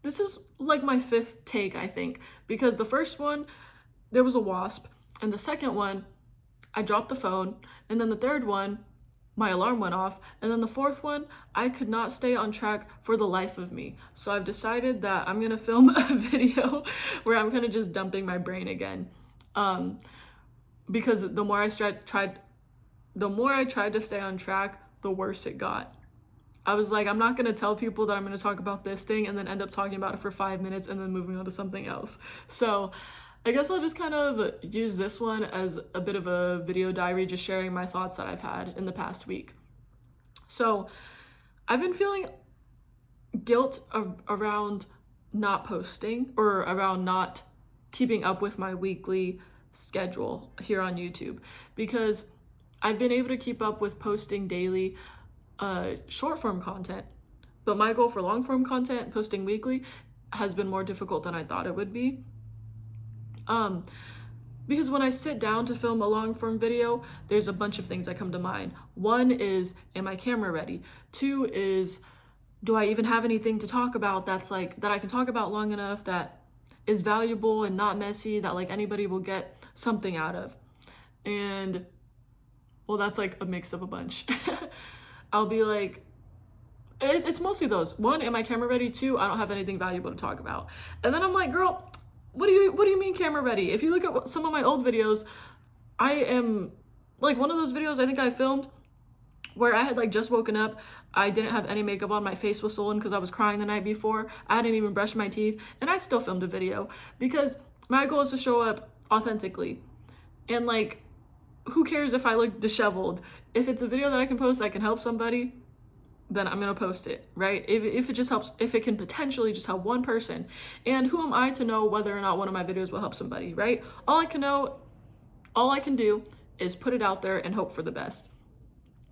this is like my fifth take, I think, because the first one, there was a wasp, and the second one, I dropped the phone, and then the third one, my alarm went off, and then the fourth one, I could not stay on track for the life of me. So I've decided that I'm gonna film a video where I'm kind of just dumping my brain again. Because the more I tried to stay on track, the worse it got. I was like, I'm not gonna tell people that I'm gonna talk about this thing and then end up talking about it for 5 minutes and then moving on to something else. So I guess I'll just kind of use this one as a bit of a video diary, just sharing my thoughts that I've had in the past week. So I've been feeling guilt around not posting, or around not keeping up with my weekly schedule here on YouTube, because I've been able to keep up with posting daily short form content, but my goal for long form content, posting weekly, has been more difficult than I thought it would be. Because when I sit down to film a long form video, there's a bunch of things that come to mind. One is, am I camera ready? Two is, do I even have anything to talk about that's like, that I can talk about long enough that is valuable and not messy, that like anybody will get something out of? And well, that's like a mix of a bunch. I'll be like, it's mostly those. One, am I camera ready? Two, I don't have anything valuable to talk about. And then I'm like, girl, what do you mean camera ready? If you look at some of my old videos, I am like, one of those videos I think I filmed where I had like just woken up, I didn't have any makeup on, my face was swollen because I was crying the night before, I hadn't even brushed my teeth, and I still filmed a video because my goal is to show up authentically. And like, who cares if I look disheveled? If it's a video that I can post that can help somebody, then I'm gonna post it, right? If it just helps, if it can potentially just help one person, and who am I to know whether or not one of my videos will help somebody, right? All I can do is put it out there and hope for the best.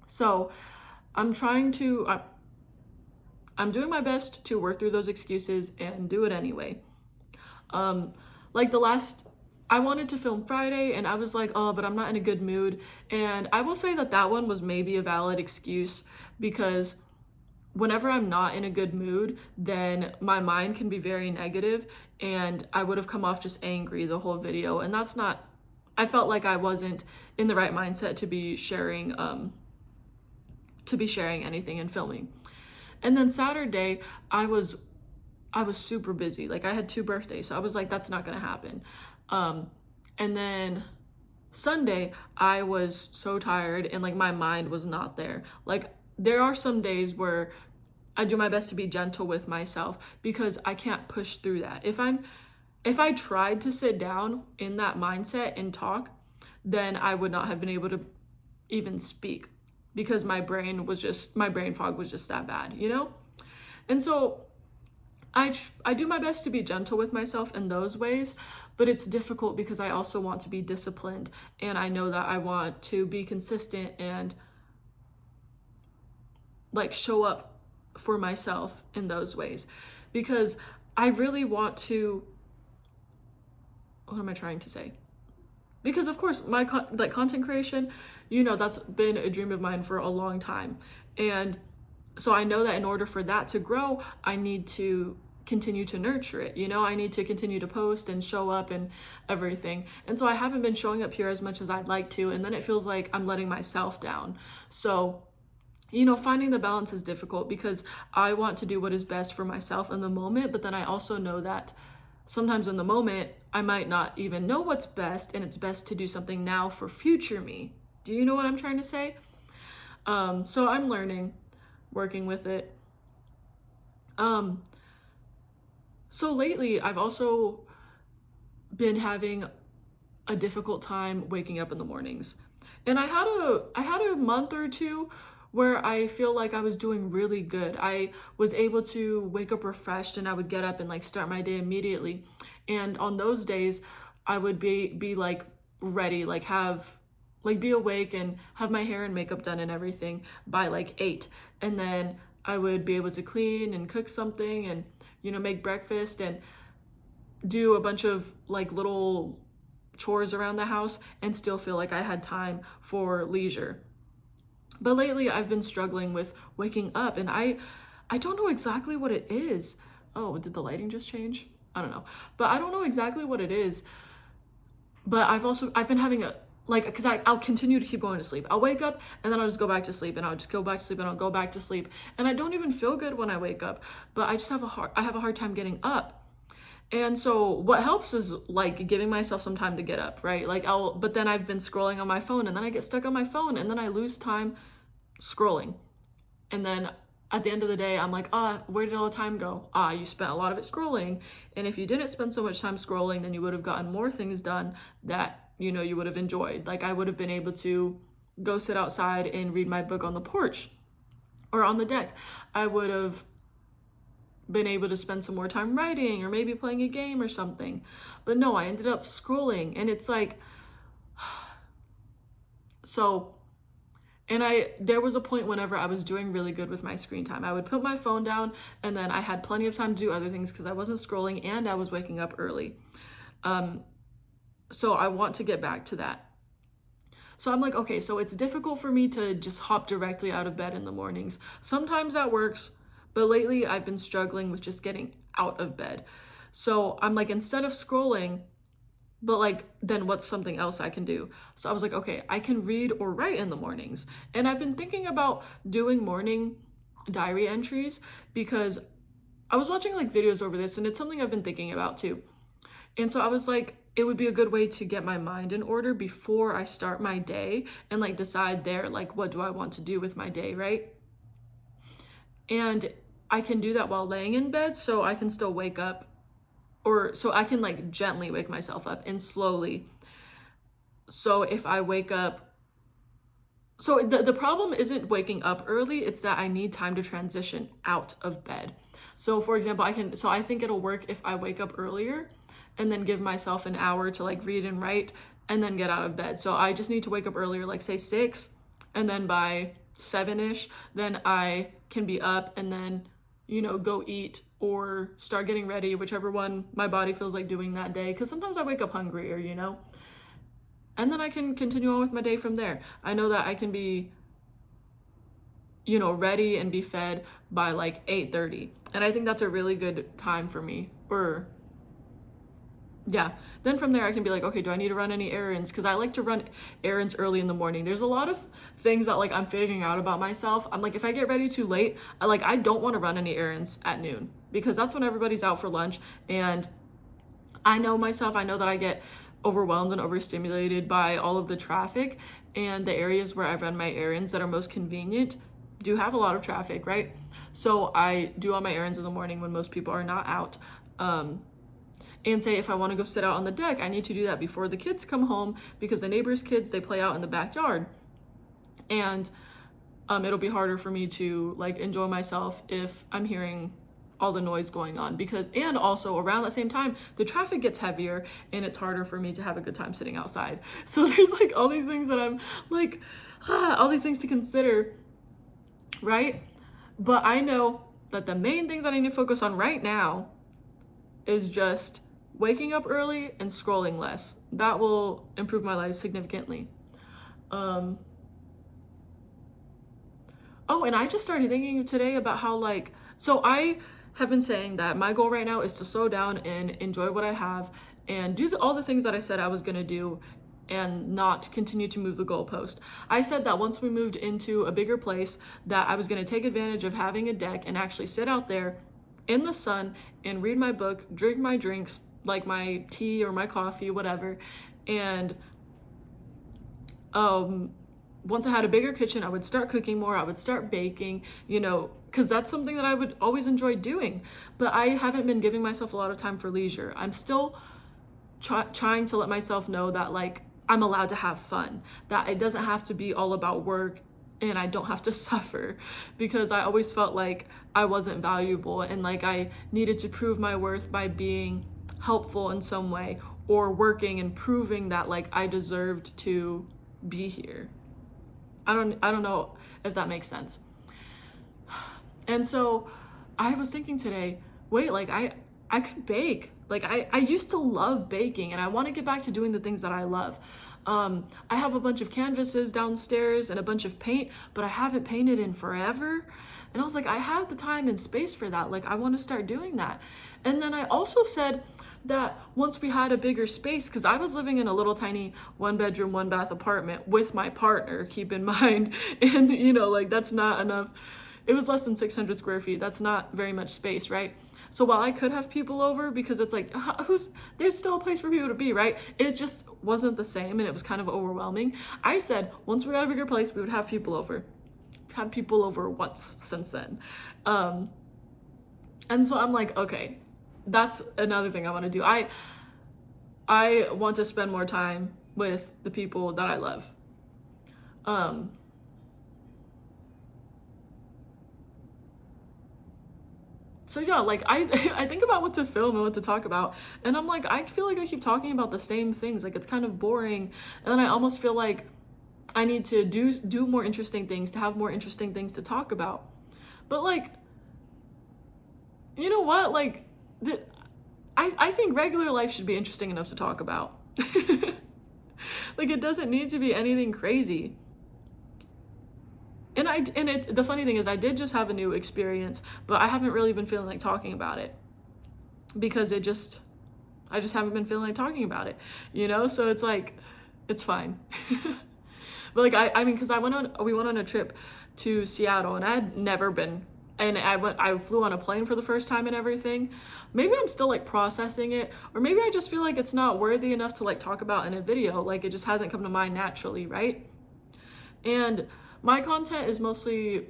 So I'm doing my best to work through those excuses and do it anyway. Like I wanted to film Friday and I was like, oh, but I'm not in a good mood. And I will say that one was maybe a valid excuse, because whenever I'm not in a good mood, then my mind can be very negative, and I would have come off just angry the whole video. And I felt like I wasn't in the right mindset to be sharing anything and filming. And then Saturday, I was super busy. Like, I had 2 birthdays, so I was like, that's not gonna happen. And then Sunday, I was so tired and like my mind was not there. Like, there are some days where I do my best to be gentle with myself because I can't push through that. If I tried to sit down in that mindset and talk, then I would not have been able to even speak, because my brain fog was just that bad, you know? And so I do my best to be gentle with myself in those ways, but it's difficult because I also want to be disciplined, and I know that I want to be consistent and like show up for myself in those ways, because I really want to, what am I trying to say? Because of course my content creation, you know, that's been a dream of mine for a long time. And so I know that in order for that to grow, I need to continue to nurture it, you know? I need to continue to post and show up and everything. And so I haven't been showing up here as much as I'd like to, and then it feels like I'm letting myself down. So, you know, finding the balance is difficult because I want to do what is best for myself in the moment, but then I also know that sometimes in the moment, I might not even know what's best, and it's best to do something now for future me. Do you know what I'm trying to say? So I'm learning, working with it. So lately, I've also been having a difficult time waking up in the mornings. And I had a month or two where I feel like I was doing really good. I was able to wake up refreshed, and I would get up and like start my day immediately. And on those days, I would be like ready, like be awake and have my hair and makeup done and everything by like 8. And then I would be able to clean and cook something and, you know, make breakfast and do a bunch of like little chores around the house and still feel like I had time for leisure. But lately I've been struggling with waking up, and I don't know exactly what it is. Oh, did the lighting just change? I don't know. But I don't know exactly what it is. But I've been having a, like, because I'll continue to keep going to sleep. I'll wake up and then I'll just go back to sleep, and I'll just go back to sleep, and I'll go back to sleep. And I don't even feel good when I wake up, but I just have I have a hard time getting up. And so what helps is like giving myself some time to get up, right? Like but then I've been scrolling on my phone, and then I get stuck on my phone, and then I lose time scrolling. And then at the end of the day, I'm like, where did all the time go? You spent a lot of it scrolling. And if you didn't spend so much time scrolling, then you would have gotten more things done that, you would have enjoyed. Like I would have been able to go sit outside and read my book on the porch or on the deck. I would have been able to spend some more time writing or maybe playing a game or something. But no, I ended up scrolling, and it's like, so, and there was a point whenever I was doing really good with my screen time. I would put my phone down, and then I had plenty of time to do other things because I wasn't scrolling and I was waking up early. So I want to get back to that. So I'm like, okay, so it's difficult for me to just hop directly out of bed in the mornings. Sometimes that works, but lately I've been struggling with just getting out of bed. So I'm like, instead of scrolling, but like, then what's something else I can do? So I was like, okay, I can read or write in the mornings. And I've been thinking about doing morning diary entries because I was watching like videos over this, and it's something I've been thinking about too. And so I was like, it would be a good way to get my mind in order before I start my day and like decide there, like, what do I want to do with my day, right? And I can do that while laying in bed, so I can still wake up, or so I can like gently wake myself up and slowly. So if I wake up, so the problem isn't waking up early, it's that I need time to transition out of bed. So for example, I think it'll work if I wake up earlier and then give myself an hour to like read and write and then get out of bed. So I just need to wake up earlier, like say 6, and then by 7ish, then I can be up and then, go eat or start getting ready, whichever one my body feels like doing that day. Because sometimes I wake up hungrier, and then I can continue on with my day from there. I know that I can be, ready and be fed by like 8:30. And I think that's a really good time for me. Then from there I can be like, okay, do I need to run any errands? Because I like to run errands early in the morning. There's a lot of things that like I'm figuring out about myself. I'm like, if I get ready too late, I don't want to run any errands at noon because that's when everybody's out for lunch. And I know myself, I know that I get overwhelmed and overstimulated by all of the traffic, and the areas where I run my errands that are most convenient do have a lot of traffic, right? So I do all my errands in the morning when most people are not out. And say if I want to go sit out on the deck, I need to do that before the kids come home because the neighbors' kids, they play out in the backyard. And it'll be harder for me to like enjoy myself if I'm hearing all the noise going on, and also around that same time, the traffic gets heavier and it's harder for me to have a good time sitting outside. So there's like all these things that I'm like, all these things to consider, right? But I know that the main things that I need to focus on right now is just waking up early and scrolling less. That will improve my life significantly. And I just started thinking today about how so I have been saying that my goal right now is to slow down and enjoy what I have and do all the things that I said I was gonna do and not continue to move the goalpost. I said that once we moved into a bigger place that I was gonna take advantage of having a deck and actually sit out there in the sun and read my book, drink my drinks, like my tea or my coffee, whatever. And once I had a bigger kitchen, I would start cooking more, I would start baking, because that's something that I would always enjoy doing. But I haven't been giving myself a lot of time for leisure. I'm still trying to let myself know that I'm allowed to have fun, that it doesn't have to be all about work and I don't have to suffer, because I always felt like I wasn't valuable and I needed to prove my worth by being helpful in some way or working and proving that I deserved to be here. I don't know if that makes sense. And so I was thinking today, wait, I could bake. Like I used to love baking, and I want to get back to doing the things that I love. I have a bunch of canvases downstairs and a bunch of paint, but I haven't painted in forever. And I was like, I have the time and space for that. Like, I want to start doing that. And then I also said that once we had a bigger space, because I was living in a little tiny 1-bedroom, 1-bath apartment with my partner, keep in mind. And, you know, like, that's not enough. It was less than 600 square feet. That's not very much space, right? So while I could have people over, because it's like, there's still a place for people to be, right? It just wasn't the same, and it was kind of overwhelming. I said, once we got a bigger place, we would have people over. Had people over once since then. And so I'm like, okay, that's another thing I want to do. I want to spend more time with the people that I love. So yeah, like I think about what to film and what to talk about, and I'm like, I feel like I keep talking about the same things. Like, it's kind of boring, and then I almost feel like I need to do more interesting things, to have more interesting things to talk about. But like, you know what? Like, I think regular life should be interesting enough to talk about. Like, it doesn't need to be anything crazy. And the funny thing is, I did just have a new experience, but I haven't really been feeling like talking about it, because I just haven't been feeling like talking about it, you know? So it's like, it's fine. But like, I mean, because we went on a trip to Seattle, and I had never been, and I flew on a plane for the first time and everything. Maybe I'm still like processing it, or maybe I just feel like it's not worthy enough to like talk about in a video. Like, it just hasn't come to mind naturally, right? And my content is mostly,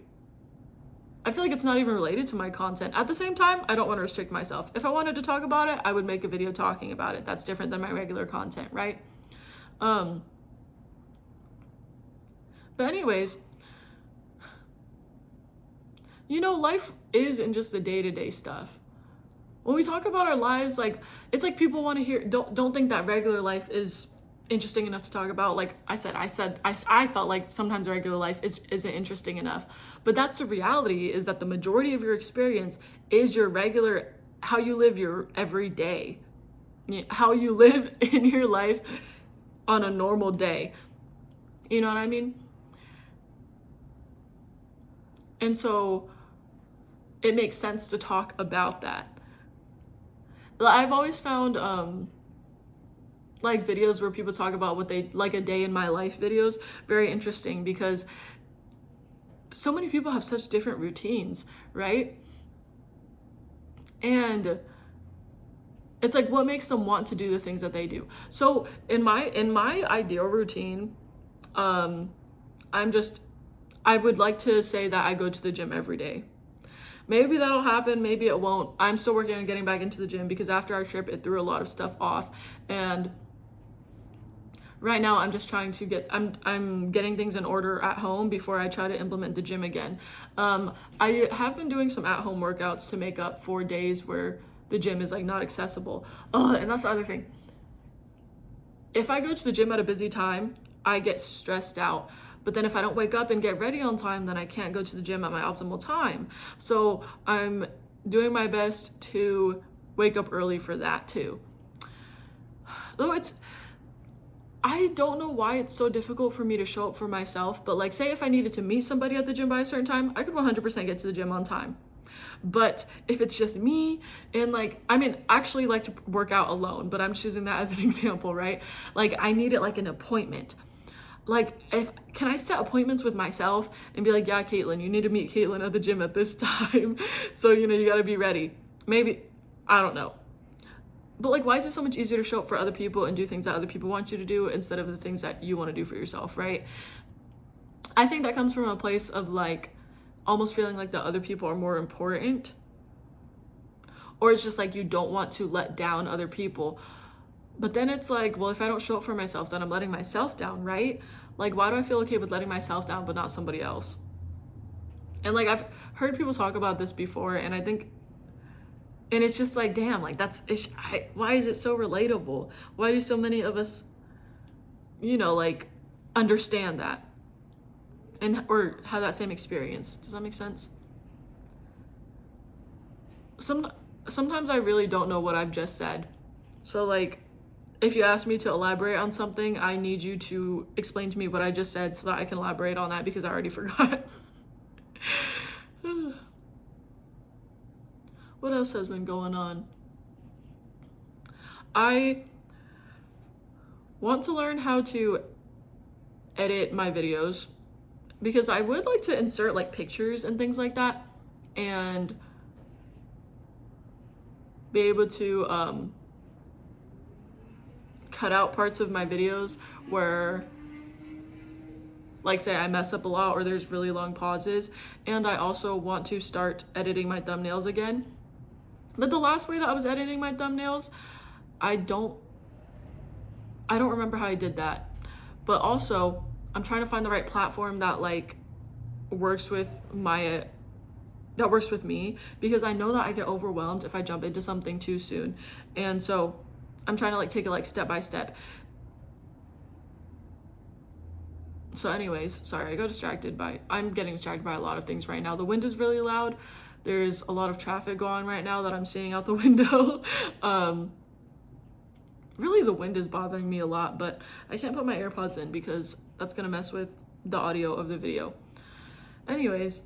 I feel like it's not even related to my content. At the same time, I don't want to restrict myself. If I wanted to talk about it, I would make a video talking about it. That's different than my regular content, right? But anyways, you know, life isn't just the day-to-day stuff. When we talk about our lives, like, it's like people want to hear, don't think that regular life is interesting enough to talk about. Like I felt like sometimes regular life isn't interesting enough, but that's the reality, is that the majority of your experience is your regular, how you live your everyday, how you live in your life on a normal day. You know what I mean? And so it makes sense to talk about that. I've always found like videos where people talk about what they like, a day in my life videos, very interesting, because so many people have such different routines, right? And it's like, what makes them want to do the things that they do? So in my ideal routine, I would like to say that I go to the gym every day. Maybe that'll happen, maybe it won't. I'm still working on getting back into the gym, because after our trip, it threw a lot of stuff off. And right now I'm just trying to I'm getting things in order at home before I try to implement the gym again. I have been doing some at-home workouts to make up for days where the gym is like not accessible. And that's the other thing. If I go to the gym at a busy time, I get stressed out. But then if I don't wake up and get ready on time, then I can't go to the gym at my optimal time. So I'm doing my best to wake up early for that too. Though I don't know why it's so difficult for me to show up for myself, but like, say if I needed to meet somebody at the gym by a certain time, I could 100% get to the gym on time. But if it's just me, and like, I mean, I actually like to work out alone, but I'm choosing that as an example, right? Like, I need it like an appointment. Like, can I set appointments with myself and be like, yeah, Caitlin, you need to meet Caitlin at the gym at this time. So, you know, you got to be ready. Maybe, I don't know. But like, why is it so much easier to show up for other people and do things that other people want you to do instead of the things that you want to do for yourself, right? I think that comes from a place of like, almost feeling like the other people are more important. Or it's just like, you don't want to let down other people. But then it's like, well, if I don't show up for myself, then I'm letting myself down, right? Like, why do I feel okay with letting myself down but not somebody else? And like, I've heard people talk about this before, and I think, and it's just like, damn, like why is it so relatable? Why do so many of us, you know, like, understand that and or have that same experience? Does that make sense? sometimes I really don't know what I've just said. So like, if you ask me to elaborate on something, I need you to explain to me what I just said so that I can elaborate on that, because I already forgot. What else has been going on? I want to learn how to edit my videos, because I would like to insert like pictures and things like that, and be able to cut out parts of my videos where, like, say I mess up a lot or there's really long pauses. And I also want to start editing my thumbnails again. But the last way that I was editing my thumbnails, I don't remember how I did that. But also, I'm trying to find the right platform that like works with me, because I know that I get overwhelmed if I jump into something too soon. And so I'm trying to like take it like step by step. So anyways, sorry, I'm getting distracted by a lot of things right now. The wind is really loud. There's a lot of traffic going on right now that I'm seeing out the window. Really, the wind is bothering me a lot, but I can't put my AirPods in because that's gonna mess with the audio of the video. Anyways.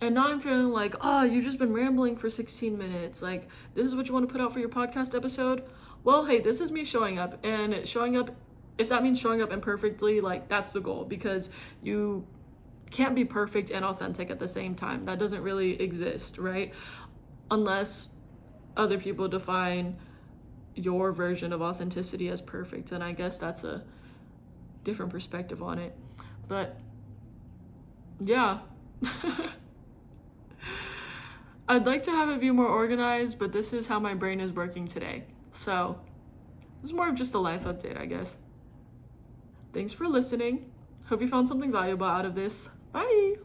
And now I'm feeling like, you've just been rambling for 16 minutes. Like, this is what you want to put out for your podcast episode? Well, hey, this is me showing up. And showing up, if that means showing up imperfectly, like, that's the goal. Because you can't be perfect and authentic at the same time. That doesn't really exist, right? Unless other people define your version of authenticity as perfect. And I guess that's a different perspective on it. But, yeah. I'd like to have it be more organized, but this is how my brain is working today. So this is more of just a life update, I guess. Thanks for listening. Hope you found something valuable out of this. Bye.